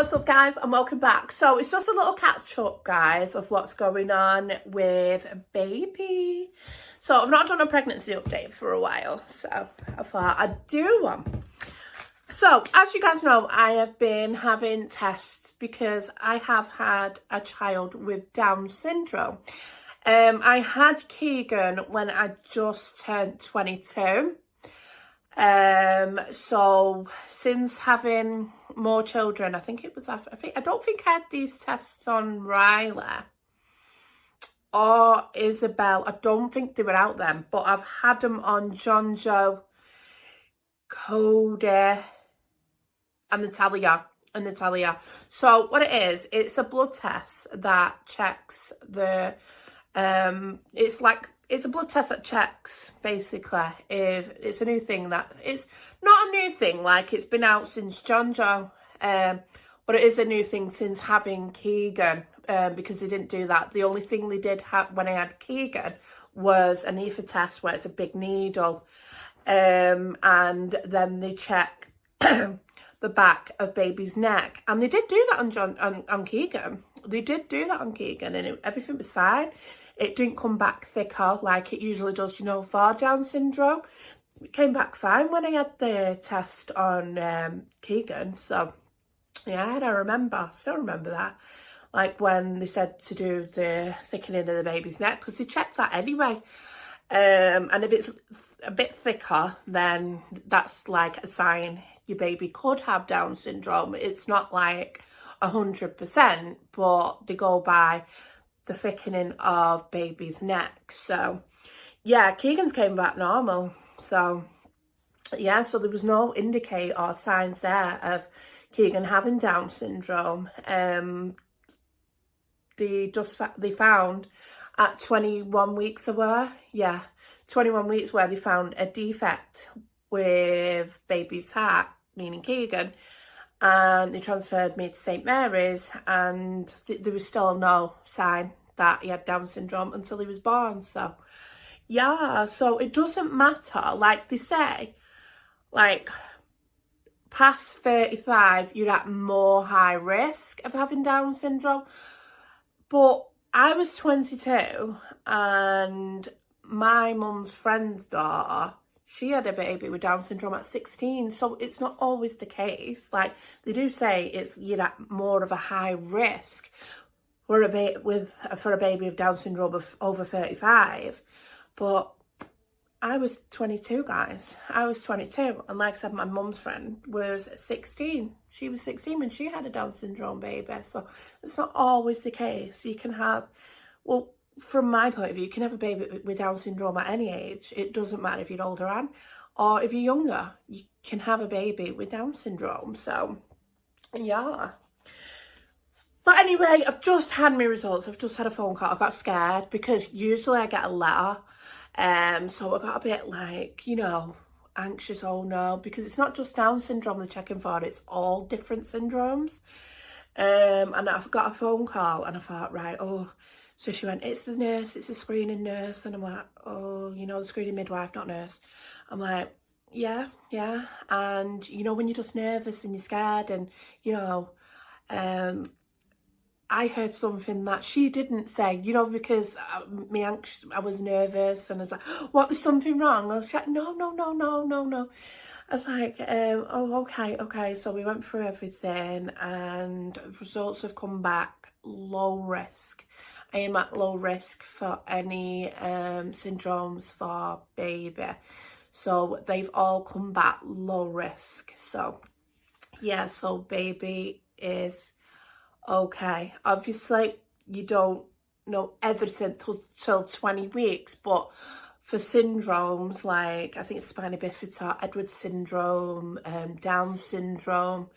What's up, guys, and welcome back. So it's just a little catch up, guys, of what's going on with baby. So I've not done a pregnancy update for a while, so I thought I'd do one. So as you guys know, I have been having tests because I have had a child with Down syndrome. I had Keegan when I just turned 22. So since having more children, I don't think I had these tests on Riley or Isabel. I don't think they were out then, but I've had them on John Joe, Cody, and Natalia. So what it is, it's a blood test that checks the it's a blood test that checks basically if it's a new thing. That it's not a new thing, like it's been out since John Joe, but it is a new thing since having Keegan, because they didn't do that. The only thing they did have when I had Keegan was an EPHA test where it's a big needle, and then they check the back of baby's neck, and they did do that on Keegan. They did do that on Keegan, and everything was fine. It didn't come back thicker like it usually does, you know, for Down syndrome. It came back fine when I had the test on Keegan. So, yeah, I still remember that. Like when they said to do the thickening of the baby's neck, because they checked that anyway. And if it's a bit thicker, then that's like a sign your baby could have Down syndrome. It's not like 100%, but they go by the thickening of baby's neck. So yeah, Keegan's came back normal. So yeah, so there was no indicator or signs there of Keegan having Down syndrome. They found at 21 weeks away, 21 weeks, where they found a defect with baby's heart, meaning Keegan, and they transferred me to St Mary's, and there was still no sign that he had Down syndrome until he was born. So yeah, so it doesn't matter, like they say, like past 35 you're at more high risk of having Down syndrome. But I was 22 and my mum's friend's daughter, she had a baby with Down syndrome at 16. So it's not always the case. Like they do say you're at more of a high risk for a baby with Down syndrome of over 35. But I was 22, guys. I was 22. And like I said, my mum's friend was 16. She was 16 when she had a Down syndrome baby. So it's not always the case. You can have, well, from my point of view, you can have a baby with Down syndrome at any age. It doesn't matter if you're older or if you're younger. You can have a baby with Down syndrome. So, yeah. But anyway, I've just had my results. I've just had a phone call. I got scared because usually I get a letter. So I got a bit like, you know, anxious, oh no, because it's not just Down syndrome they're checking for, it's all different syndromes. And I've got a phone call and I thought, right, so she went, it's the nurse, it's the screening nurse. And I'm like, oh, you know, the screening midwife, not nurse. I'm like, yeah. And, you know, when you're just nervous and you're scared and, you know, I heard something that she didn't say, you know, because I was nervous and I was like, what, there's something wrong? I was like, no. I was like, oh, okay. So we went through everything and results have come back low risk. I am at low risk for any syndromes for baby. So they've all come back low risk. So yeah, so baby is okay. Obviously, you don't know everything till 20 weeks, but for syndromes like, I think it's spina bifida, Edwards syndrome, Down syndrome,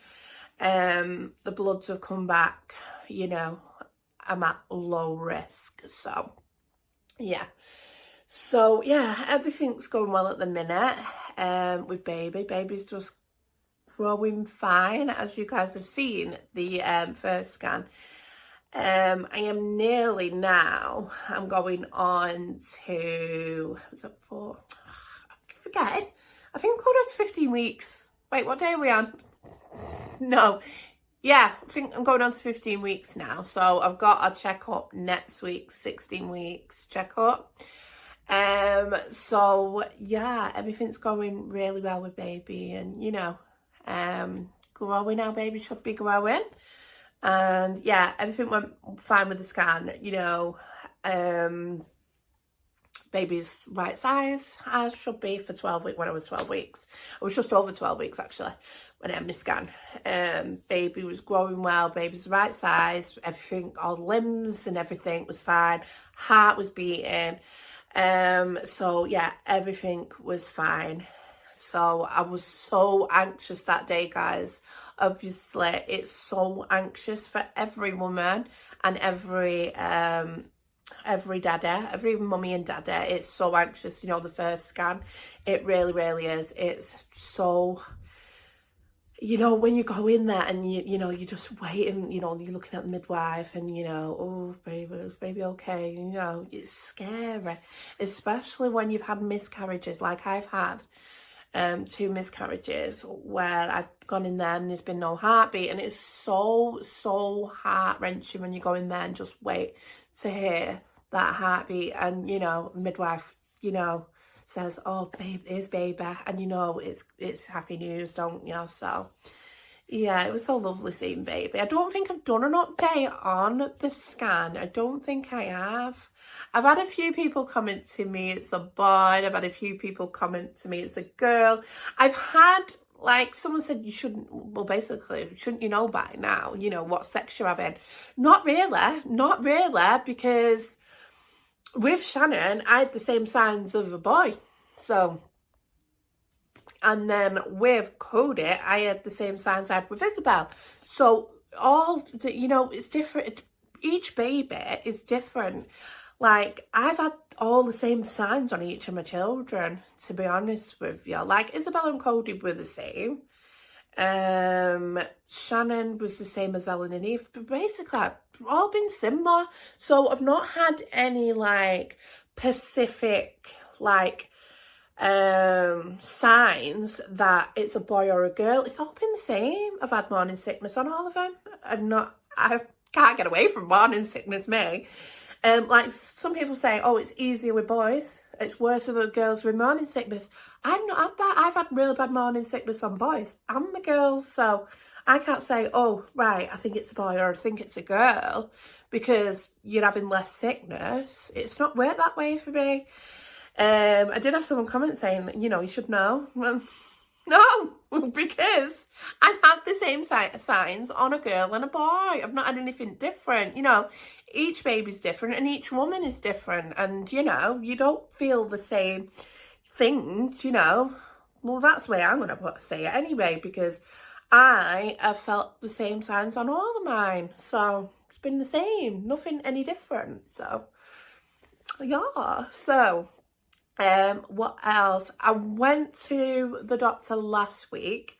the bloods have come back, you know, I'm at low risk. So, yeah. So, yeah, everything's going well at the minute with baby. Baby's just growing fine, as you guys have seen the first scan. I am nearly now, I'm going on to, what's it for? I forget. I think I'm going on to 15 weeks. Wait, what day are we on? No. yeah, I think I'm going on to 15 weeks now. So I've got a checkup next week, 16 weeks checkup. So yeah, everything's going really well with baby, and you know, growing, our baby should be growing. And yeah, everything went fine with the scan, you know. Baby's right size, as should be for 12 weeks. When I was 12 weeks, I was just over 12 weeks actually when I had my scan. Baby was growing well, baby's the right size, everything, all limbs and everything was fine, heart was beating. So yeah, everything was fine. So I was so anxious that day, guys. Obviously it's so anxious for every woman and every daddy, every mummy and daddy. It's so anxious, you know, the first scan. It really, really is. It's so, you know, when you go in there and you know, you're just waiting, you know, you're looking at the midwife and, you know, oh, baby, is baby okay? You know, it's scary, especially when you've had miscarriages like I've had. 2 miscarriages where I've gone in there and there's been no heartbeat, and it's so heart-wrenching when you go in there and just wait to hear that heartbeat, and you know, midwife, you know, says, oh babe, here's baby, and you know it's happy news, don't you? So yeah, it was so lovely seeing baby. I don't think I've done an update on the scan. I don't think I have. I've had a few people comment to me it's a boy. I've had a few people comment to me it's a girl. I've had, like, someone said you shouldn't, well, basically, shouldn't you know by now, you know, what sex you're having? Not really, because with Shannon, I had the same signs of a boy. So, and then with Cody, I had the same signs I had with Isabel. So all, you know, it's different. Each baby is different. Like, I've had all the same signs on each of my children, to be honest with you. Like, Isabel and Cody were the same. Shannon was the same as Ellen and Eve. But basically, they've all been similar. So I've not had any, like, specific, like, signs that it's a boy or a girl. It's all been the same. I've had morning sickness on all of them. I can't get away from morning sickness, me. Like some people say, oh, it's easier with boys, it's worse with girls with morning sickness. I've not had that. I've had really bad morning sickness on boys and the girls, so I can't say, oh right, I think it's a boy or I think it's a girl, because you're having less sickness. It's not worked that way for me. I did have someone comment saying, you know, you should know. Well, no, because I've had the same signs on a girl and a boy. I've not had anything different. You know, each baby's different and each woman is different. And, you know, you don't feel the same things, you know. Well, that's the way I'm going to say it anyway, because I have felt the same signs on all of mine. So it's been the same, nothing any different. So, yeah, so... what else? I went to the doctor last week,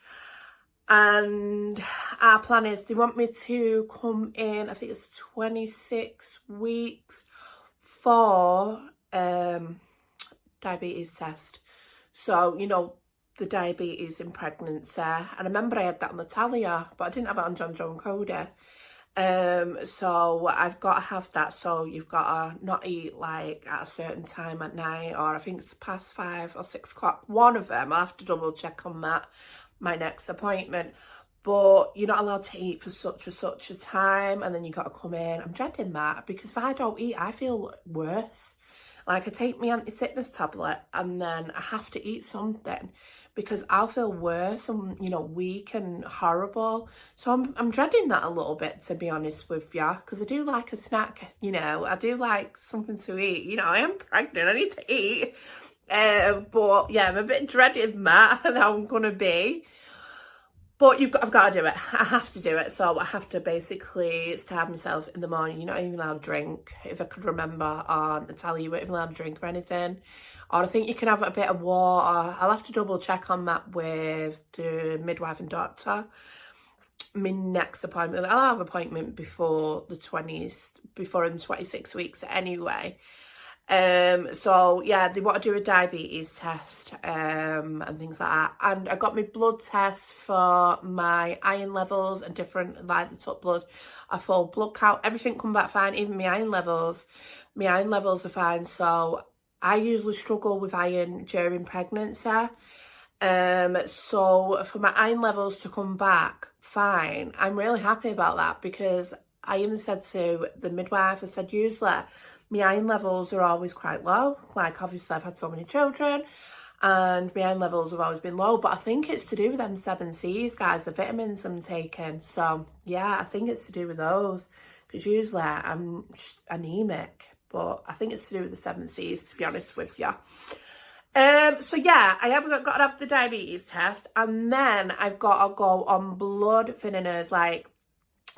and our plan is they want me to come in, I think it's 26 weeks for diabetes test. So, you know, the diabetes in pregnancy. And I remember I had that on Natalia, but I didn't have it on John Joe and Cody. So I've got to have that. So you've got to not eat like at a certain time at night, or I think it's past 5 or 6 o'clock. One of them, I'll have to double check on that, my next appointment. But you're not allowed to eat for such a time, and then you got to come in. I'm dreading that, because if I don't eat, I feel worse. Like, I take my anti-sickness tablet and then I have to eat something, because I'll feel worse and, you know, weak and horrible. So I'm dreading that a little bit, to be honest with you, because I do like a snack, you know. I do like something to eat. You know, I am pregnant, I need to eat. But yeah, I'm a bit dreading that and how I'm going to be. But I've got to do it. I have to do it. So I have to basically starve myself in the morning. You're not even allowed to drink. If I could remember on Natalia, you weren't even allowed to drink or anything. Or I think you can have a bit of water. I'll have to double check on that with the midwife and doctor. My next appointment, I'll have an appointment before the 20s, before I'm 26 weeks anyway. So yeah, they want to do a diabetes test and things like that. And I got my blood test for my iron levels and different, like the top blood, a full blood count, everything come back fine, even my iron levels. My iron levels are fine. So I usually struggle with iron during pregnancy. So for my iron levels to come back fine, I'm really happy about that, because I even said to the midwife, I said, usually my iron levels are always quite low. Like, obviously I've had so many children and my iron levels have always been low, but I think it's to do with them 7Cs, guys, the vitamins I'm taking. So yeah, I think it's to do with those, because usually I'm anemic, but I think it's to do with the 7Cs, to be honest with you. So yeah, I have got to have the diabetes test, and then I've got to go on blood thinners, like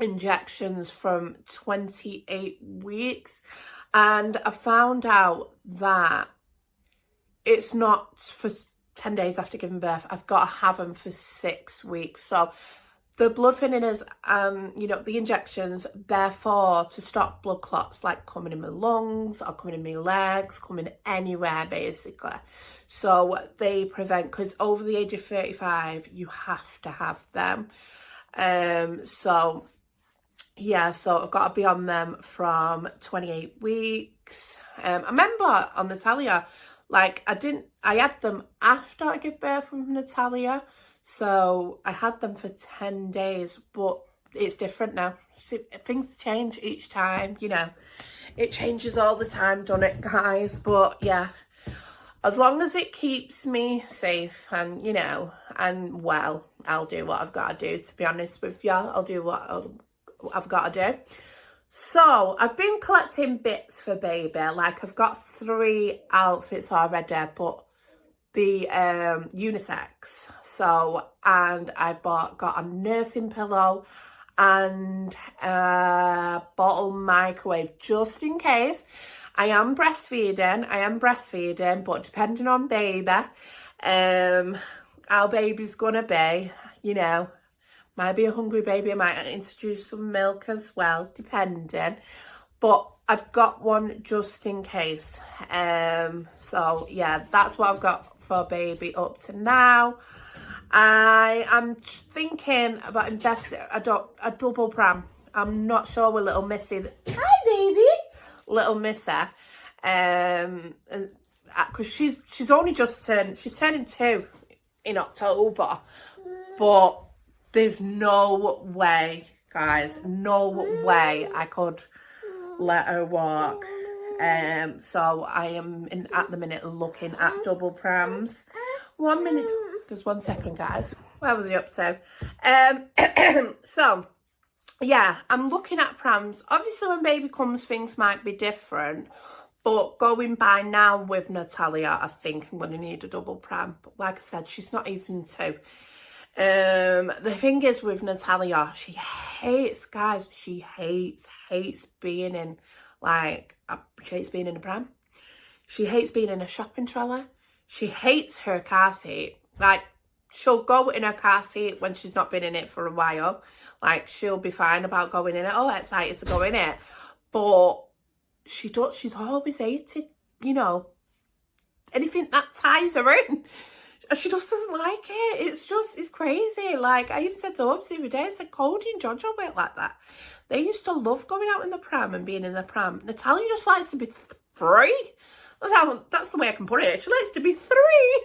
injections from 28 weeks. And I found out that it's not for 10 days after giving birth. I've got to have them for 6 weeks. So the blood thinners, you know, the injections, therefore to stop blood clots like coming in my lungs or coming in my legs, coming anywhere basically. So they prevent, because over the age of 35, you have to have them. So yeah, so I've got to be on them from 28 weeks. I remember on Natalia, like I had them after I gave birth with Natalia. So I had them for 10 days, but it's different now. See, things change each time, you know. It changes all the time, doesn't it, guys? But yeah, as long as it keeps me safe and, you know, and well, I'll do what I've got to do, to be honest with you. I'll do what I've got to do. So I've been collecting bits for baby. Like, I've got 3 outfits already, but the unisex. So, and I've got a nursing pillow and a bottle microwave, just in case. I am breastfeeding, but depending on baby, how baby's gonna be, you know, might be a hungry baby, I might introduce some milk as well, depending. But I've got one just in case. So yeah, that's what I've got for baby up to now. I am thinking about investing a double pram. I'm not sure with little Missy. Hi, baby. Little Missy. Because she's only just she's turning 2 in October. But there's no way, guys, no way I could let her walk. So I am at the minute looking at double prams. 1 minute, just 1 second, guys. Where was he up to? So yeah, I'm looking at prams. Obviously when baby comes, things might be different, but going by now with Natalia, I think I'm going to need a double pram. But like I said, she's not even 2. The thing is with Natalia, she hates, guys, she hates being in, like, she hates being in a pram. She hates being in a shopping trolley. She hates her car seat. Like, she'll go in her car seat when she's not been in it for a while. Like, she'll be fine about going in it. Oh, excited to go in it. But she's always hated, you know, anything that ties her in. She just doesn't like it. It's crazy. Like, I even said to Hubs the other day, I said, Cody and Jojo weren't like that. They used to love going out in the pram and being in the pram. Natalia just likes to be free. That's the way I can put it. She likes to be free.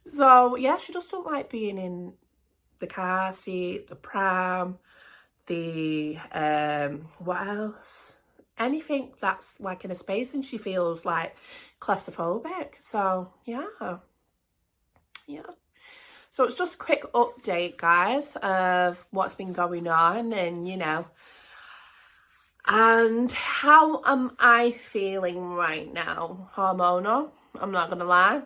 So, yeah, she just don't like being in the car seat, the pram, the, what else? Anything that's like in a space, and she feels like claustrophobic. So, yeah. So it's just a quick update, guys, of what's been going on, and you know, and how am I feeling right now? Hormonal, I'm not gonna lie,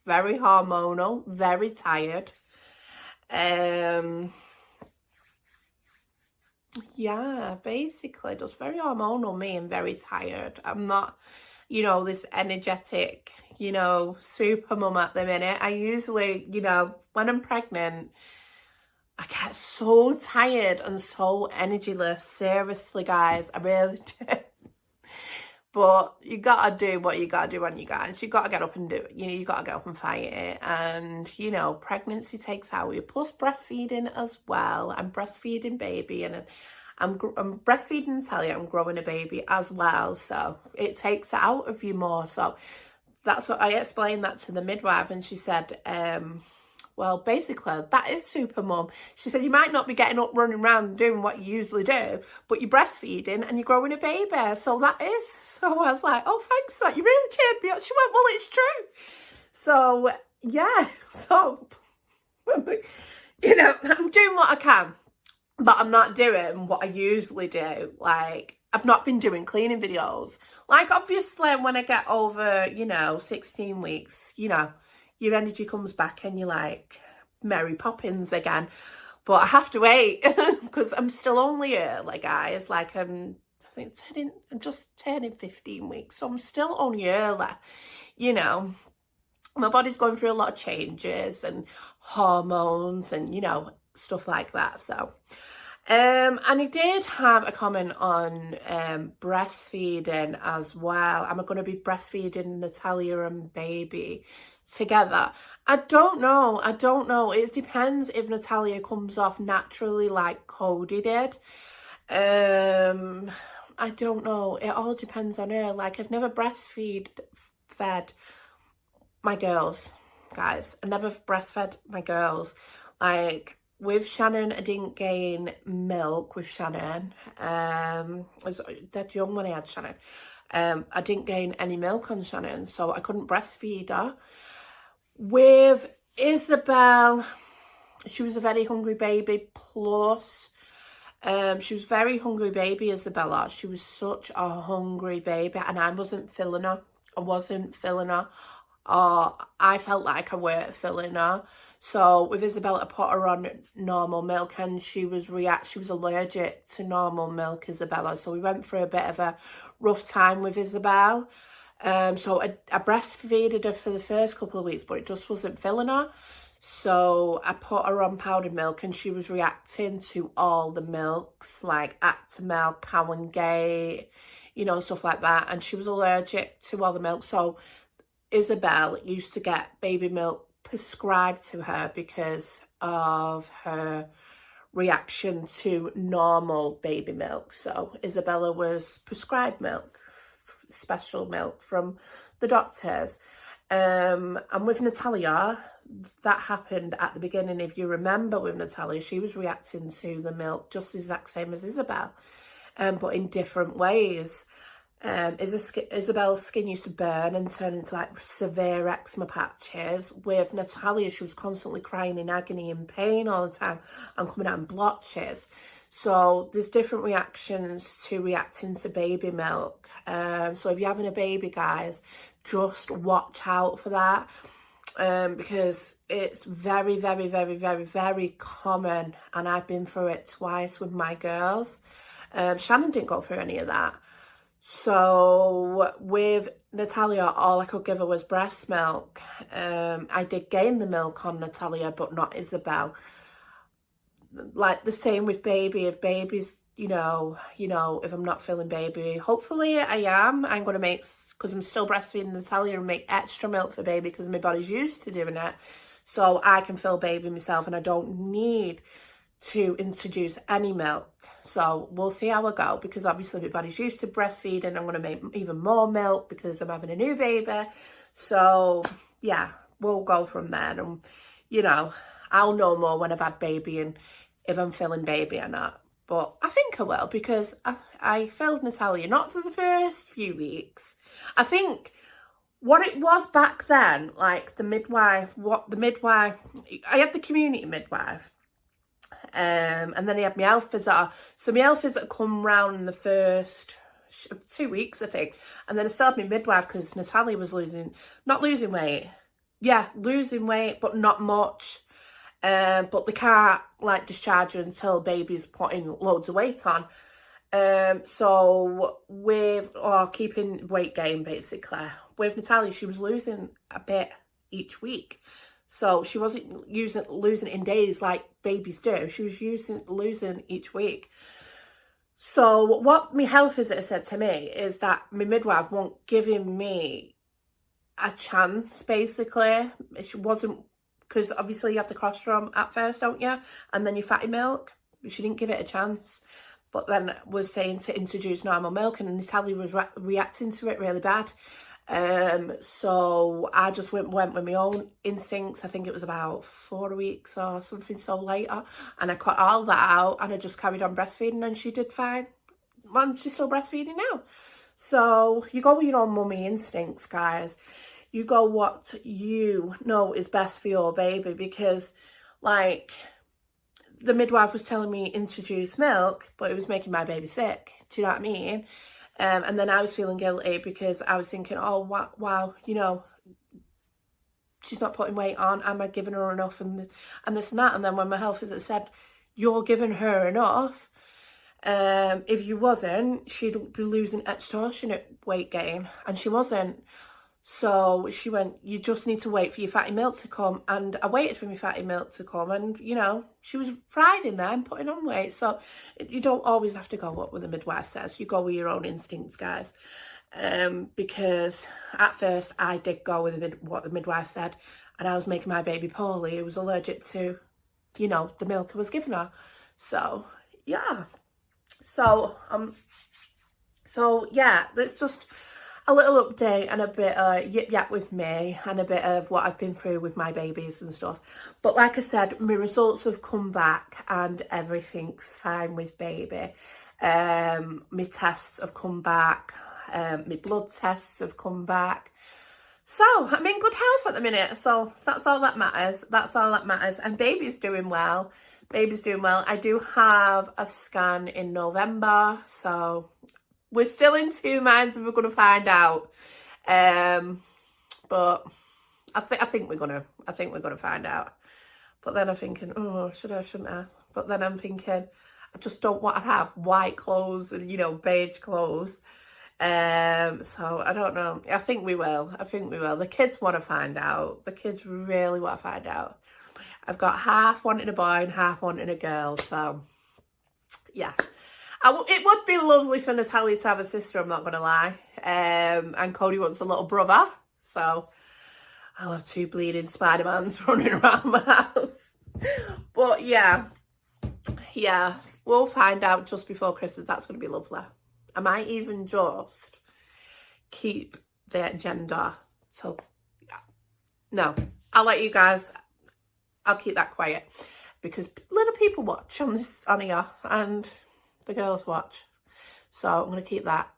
very hormonal, very tired. Yeah, basically just very hormonal, me, and very tired. I'm not, you know, this energetic, you know, super mum at the minute. I usually, you know, when I'm pregnant, I get so tired and so energyless. Seriously, guys, I really do. But you gotta do what you gotta do on you guys. You gotta get up and do it. You know, you gotta get up and fight it. And, you know, pregnancy takes out of you. Plus breastfeeding as well. I'm breastfeeding baby, and I'm breastfeeding Natalia. I'm growing a baby as well. So it takes it out of you more. So that's what I explained that to the midwife, and she said, well, basically, that is super mum. She said, you might not be getting up, running around and doing what you usually do, but you're breastfeeding and you're growing a baby. So that is. So I was like, oh, thanks for that. You really cheered me up. She went, well, it's true. So, yeah. So, you know, I'm doing what I can, but I'm not doing what I usually do. Like, I've not been doing cleaning videos. Like, obviously, when I get over, you know, 16 weeks, you know, your energy comes back and you're like Mary Poppins again. But I have to wait because I'm still only early, guys. Like, I think I'm just turning 15 weeks. So I'm still only early, you know. My body's going through a lot of changes and hormones and, you know, stuff like that. So, and I did have a comment on breastfeeding as well. Am I going to be breastfeeding Natalia and baby together? I don't know. It depends if Natalia comes off naturally like Cody did. I don't know. It all depends on her. Like, I've never fed my girls, guys. I never breastfed my girls. Like, with Shannon, I didn't gain milk with Shannon. I was dead young when I had Shannon. I didn't gain any milk on Shannon, so I couldn't breastfeed her. With Isabel, she was a very hungry baby, plus she was very hungry baby, Isabella. She was such a hungry baby, and I wasn't filling her. Or I felt like I weren't filling her. So with Isabella, I put her on normal milk, and she was allergic to normal milk, Isabella. So we went through a bit of a rough time with Isabel. So I breastfeeded her for the first couple of weeks, but it just wasn't filling her. So I put her on powdered milk, and she was reacting to all the milks, like Actimel, Cow and Gate, you know, stuff like that. And she was allergic to all the milk. So Isabel used to get baby milk prescribed to her because of her reaction to normal baby milk. So Isabella was prescribed milk, special milk from the doctors. And with Natalia, that happened at the beginning. If you remember, with Natalia, she was reacting to the milk just the exact same as Isabel, but in different ways. Isabel's skin used to burn and turn into like severe eczema patches. With Natalia, she was constantly crying in agony and pain all the time and coming out in blotches. So there's different reactions to reacting to baby milk. So if you're having a baby, guys, just watch out for that. Because it's very, very, very, very, very common, and I've been through it twice with my girls. Shannon didn't go through any of that. So with Natalia, all I could give her was breast milk. I did gain the milk on Natalia, but not Isabel. Like the same with baby. If baby's, you know, if I'm not feeling baby, hopefully I am. I'm going to make, because I'm still breastfeeding Natalia, and make extra milk for baby because my body's used to doing it. So I can fill baby myself, and I don't need to introduce any milk. So we'll see how I go, because obviously my body's used to breastfeeding. I'm going to make even more milk because I'm having a new baby. So yeah, we'll go from there. And, you know, I'll know more when I've had baby and if I'm feeling baby or not. But I think I will, because I filled Natalia not for the first few weeks. I think what it was back then, like the midwife, I had the community midwife. And then he had my health visitor. So my health visitor come round in the first 2 weeks, I think. And then I still had my midwife because Natalia was losing weight. Yeah, losing weight, but not much. But they can't like discharge her until baby's putting loads of weight on. So keeping weight gain, basically. With Natalia, she was losing a bit each week. So she wasn't losing in days like babies do. She was losing each week. So what my health visitor said to me is that my midwife won't giving me a chance, basically. She wasn't, because obviously you have the colostrum at first, don't you? And then your fatty milk. She didn't give it a chance. But then was saying to introduce normal milk, and Natalia was reacting to it really bad. So I just went with my own instincts. I think it was about 4 weeks or something so later, and I cut all that out and I just carried on breastfeeding, and she did fine. And she's still breastfeeding now. So you go with your own mummy instincts, guys. You go what you know is best for your baby, because like the midwife was telling me introduce milk, but it was making my baby sick. Do you know what I mean? And then I was feeling guilty because I was thinking, oh, wow, you know, she's not putting weight on. Am I giving her enough? And this and that. And then when my health visitor said, you're giving her enough. If you wasn't, she'd be losing extortionate weight gain. And she wasn't. So she went, you just need to wait for your fatty milk to come. And I waited for my fatty milk to come, and, you know, she was thriving there and putting on weight. So you don't always have to go what the midwife says. You go with your own instincts, guys. Because at first I did go with what the midwife said, and I was making my baby poorly. It was allergic to, you know, the milk I was giving her. So, yeah. So yeah, that's just a little update and a bit of yip yap with me, and a bit of what I've been through with my babies and stuff. But like I said, my results have come back and everything's fine with baby. My tests have come back. My blood tests have come back. So I'm in good health at the minute. So that's all that matters. That's all that matters. And baby's doing well. Baby's doing well. I do have a scan in November. So we're still in two minds if we're going to find out. But I think we're going to find out. But then I'm thinking, oh, should I, shouldn't I? But then I'm thinking, I just don't want to have white clothes and, you know, beige clothes. So I don't know. I think we will. The kids want to find out. The kids really want to find out. I've got half wanting a boy and half wanting a girl. So, yeah. It would be lovely for Natalia to have a sister, I'm not going to lie. And Cody wants a little brother. So I'll have two bleeding Spider-Mans running around my house. But yeah, we'll find out just before Christmas. That's going to be lovely. I might even just keep the agenda till... No, I'll let you guys... I'll keep that quiet, because little people watch on here, and the girls watch. So I'm going to keep that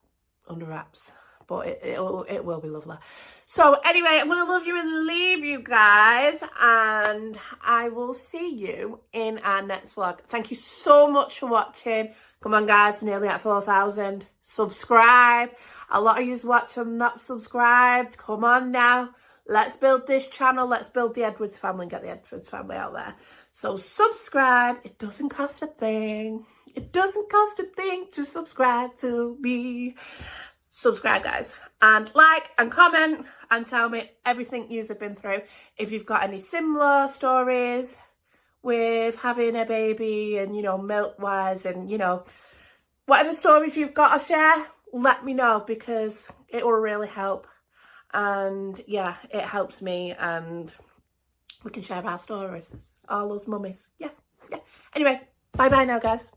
under wraps. But it will be lovely. So anyway, I'm going to love you and leave you guys. And I will see you in our next vlog. Thank you so much for watching. Come on, guys. We're nearly at 4,000. Subscribe. A lot of you watch and not subscribed. Come on now. Let's build this channel. Let's build the Edwards family and get the Edwards family out there. So subscribe. It doesn't cost a thing. It doesn't cost a thing to subscribe to me. Subscribe, guys, and like and comment and tell me everything you've been through. If you've got any similar stories with having a baby and, you know, milk wise, and, you know, whatever stories you've got to share, let me know, because it will really help. And yeah, it helps me, and we can share our stories, all those mummies. Yeah. Anyway, bye now, guys.